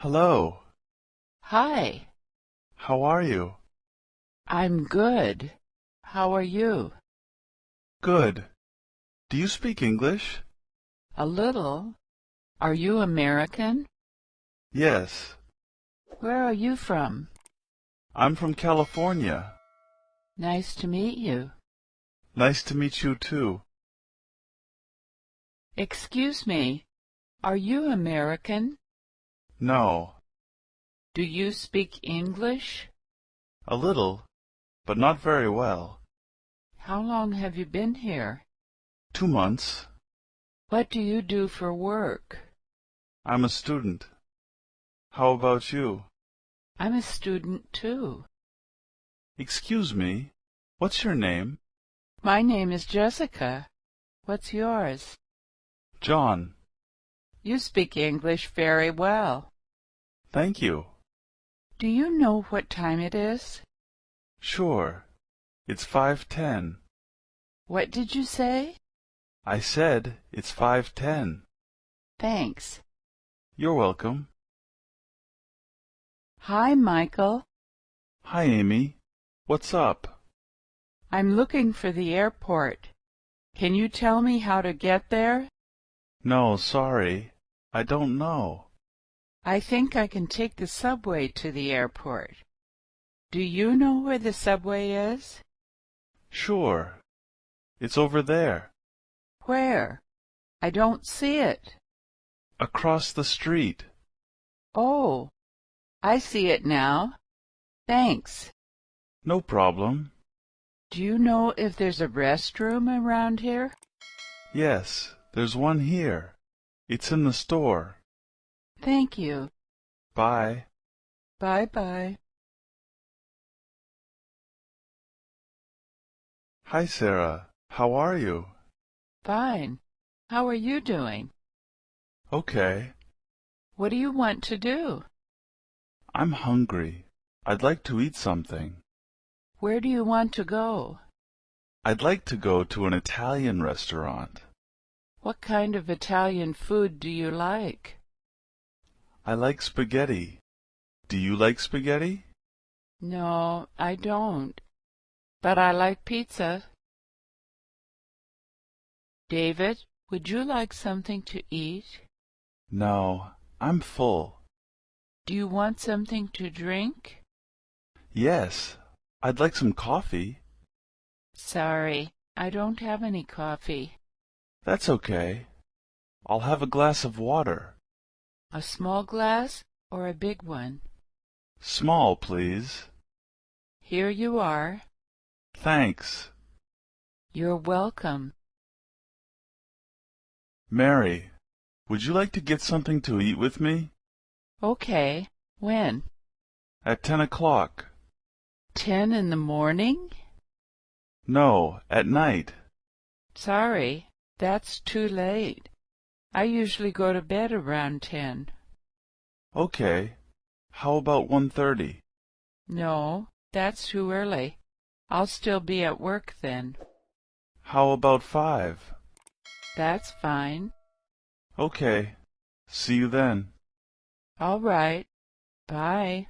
Hello. Hi, How are you? I'm good. How are you? Good. Do you speak English? A little. Are you American? Yes. Where are you from? I'm from California. Nice to meet you. Nice to meet you too. Excuse me, are you American? No. Do you speak English? A little, but not very well. How long have you been here? 2 months. What do you do for work? I'm a student. How about you? I'm a student too. Excuse me. What's your name? My name is Jessica. What's yours? John. You speak English very well. Thank you. Do you know what time it is? Sure. It's 5:10. What did you say? I said it's 5:10. Thanks. You're welcome. Hi, Michael. Hi, Amy. What's up? I'm looking for the airport. Can you tell me how to get there? No, sorry. I don't know. I think I can take the subway to the airport. Do you know where the subway is? Sure. It's over there. Where? I don't see it. Across the street. Oh, I see it now. Thanks. No problem. Do you know if there's a restroom around here? Yes, there's one here. It's in the store. Thank you. Bye. Bye-bye. Hi, Sarah. How are you? Fine. How are you doing? Okay. What do you want to do? I'm hungry. I'd like to eat something. Where do you want to go? I'd like to go to an Italian restaurant. What kind of Italian food do you like? I like spaghetti. Do you like spaghetti? No, I don't. But I like pizza. David, would you like something to eat? No, I'm full. Do you want something to drink? Yes, I'd like some coffee. Sorry, I don't have any coffee. That's okay. I'll have a glass of water. A small glass or a big one? Small, please. Here you are. Thanks. You're welcome. Mary, would you like to get something to eat with me? Okay. When? At 10 o'clock. 10 in the morning? No, at night. Sorry, that's too late. I usually go to bed around 10. Okay. How about 1:30? No, that's too early. I'll still be at work then. How about 5? That's fine. Okay. See you then. All right. Bye.